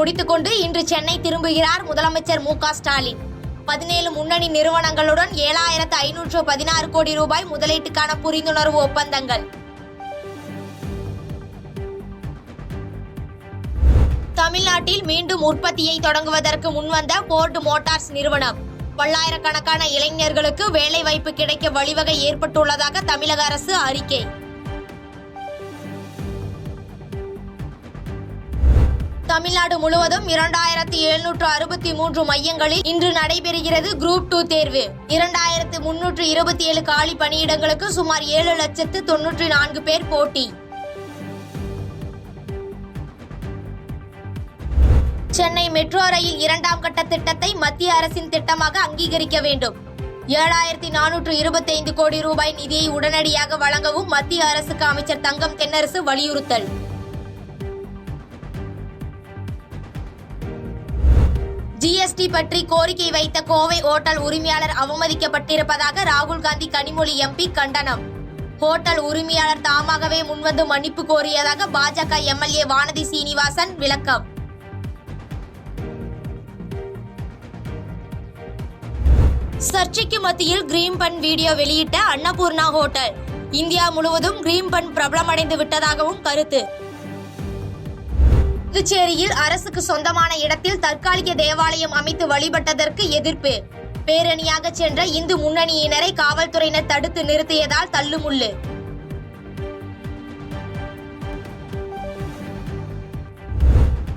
முடித்துக்கொண்டு இன்று சென்னை திரும்புகிறார் முதலமைச்சர் மு.க.ஸ்டாலின். 17 முன்னணி நிறுவனங்களுடன் 7,516 கோடி ரூபாய் முதலீட்டுக்கான புரிந்துணர்வு ஒப்பந்தங்கள். தமிழ்நாட்டில் மீண்டும் உற்பத்தியை தொடங்குவதற்கு முன்வந்த போர்டு மோட்டார்ஸ் நிறுவனம். பல்லாயிரக்கணக்கான இளைஞர்களுக்கு வேலைவாய்ப்பு கிடைக்க வழிவகை ஏற்பட்டுள்ளதாக தமிழக அரசு அறிக்கை. தமிழ்நாடு முழுவதும் 2763 மையங்களில் இன்று நடைபெறுகிறது குரூப் 2 தேர்வு. 2327 காலி பணியிடங்களுக்கு சுமார் 7,94,000 பேர் போட்டி. சென்னை மெட்ரோ ரயில் 2ஆம் கட்ட திட்டத்தை மத்திய அரசின் திட்டமாக அங்கீகரிக்க வேண்டும். 7,425 கோடி ரூபாய் நிதியை உடனடியாக வழங்கவும் மத்திய அரசுக்கு அமைச்சர் தங்கம் தென்னரசு வலியுறுத்தல். ஜிஎஸ்டி பற்றி கோரிக்கை வைத்த கோவை ஓட்டல் உரிமையாளர் அவமதிக்கப்பட்டிருப்பதாக ராகுல் காந்தி கனிமொழி எம்பி கண்டனம். ஹோட்டல் உரிமையாளர் தாமாகவே முன்வந்து மன்னிப்பு கோரியதாக பாஜக எம்எல்ஏ வானதி சீனிவாசன் விளக்கம். சர்ச்சைக்கு மத்தியில் கிரீன் பன் வீடியோ வெளியிட்ட அன்னபூர்ணா ஹோட்டல். இந்தியா முழுவதும் கிரீன் பன் பிரபலமடைந்து விட்டதாகவும் கருத்து. புதுச்சேரியில் அரசுக்கு சொந்தமான இடத்தில் தற்காலிக தேவாலயம் அமைத்து வழிபட்டதற்கு எதிர்ப்பு. பேரணியாக சென்ற இந்து முன்னணியினரை காவல்துறையினர் தடுத்து நிறுத்தியதால் தள்ளுமுள்ளு.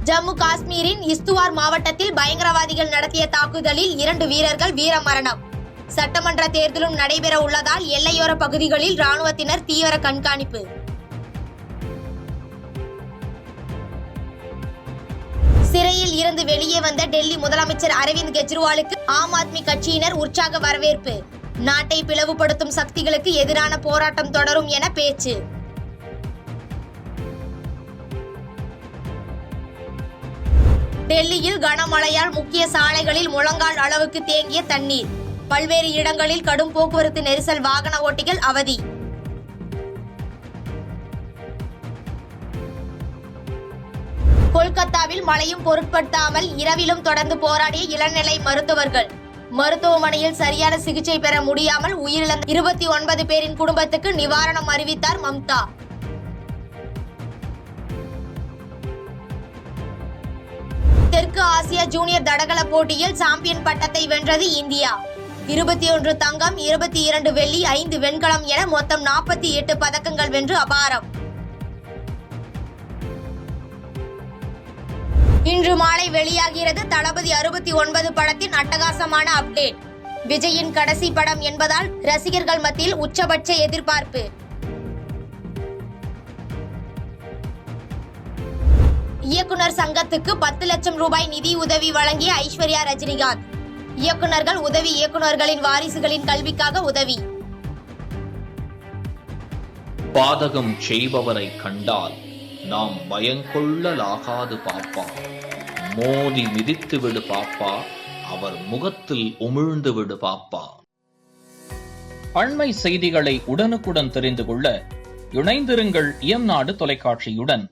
ஜம்மு காஷ்மீரின் இஸ்துவார் மாவட்டத்தில் பயங்கரவாதிகள் நடத்திய தாக்குதலில் 2 வீரர்கள் வீரமரணம். சட்டமன்ற தேர்தலும் நடைபெற உள்ளதால் எல்லையோர பகுதிகளில் ராணுவத்தினர் தீவிர கண்காணிப்பு. சிறையில் இருந்து வெளியே வந்த டெல்லி முதலமைச்சர் அரவிந்த் கெஜ்ரிவாலுக்கு ஆம் ஆத்மி கட்சியினர் உற்சாக வரவேற்பு. நாட்டை பிளவுபடுத்தும் சக்திகளுக்கு எதிரான போராட்டம் தொடரும் என பேச்சு. டெல்லியில் கனமழையால் முக்கிய சாலைகளில் முழங்கால் அளவுக்கு தேங்கிய தண்ணீர். பல்வேறு இடங்களில் கடும் போக்குவரத்து நெரிசல், வாகன ஓட்டிகள் அவதி. கொல்கத்தாவில் மழையும் பொருட்படுத்தாமல் இரவிலும் தொடர்ந்து போராடிய இளநிலை மருத்துவர்கள். மருத்துவமனையில் சரியான சிகிச்சை பெற முடியாமல் உயிரிழந்த 29 பேரின் குடும்பத்துக்கு நிவாரணம் அறிவித்தார் மம்தா. தெற்கு ஆசிய ஜூனியர் தடகள போட்டியில் சாம்பியன் பட்டத்தை வென்றது இந்தியா. 21 தங்கம், 22 வெள்ளி, 5 வெண்கலம் என மொத்தம் 48 பதக்கங்கள் வென்று அபாரம். இன்று மாலை வெளியாகிறது தளபதி 69 படத்தின் அட்டகாசமான அப்டேட். விஜயின் கடைசி படம் என்பதால் ரசிகர்கள் மத்தியில் உச்சபட்ச எதிர்பார்ப்பு. இயக்குனர் சங்கத்துக்கு 10 லட்சம் ரூபாய் நிதி உதவி வழங்கிய ஐஸ்வர்யா ரஜினிகாந்த். இயக்குனர்கள் உதவி இயக்குனர்களின் வாரிசுகளின் கல்விக்காக உதவி. பாதகம் செய்பவரை கண்டால் நாம் பயங்கொள்ளலாகாது பாப்பா. மோதி மிதித்து விடு பாப்பா, அவர் முகத்தில் உமிழ்ந்து விடு பாப்பா. அண்மை செய்திகளை உடனுக்குடன் தெரிந்து கொள்ள இணைந்திருங்கள் இயம்நாடு தொலைக்காட்சியுடன்.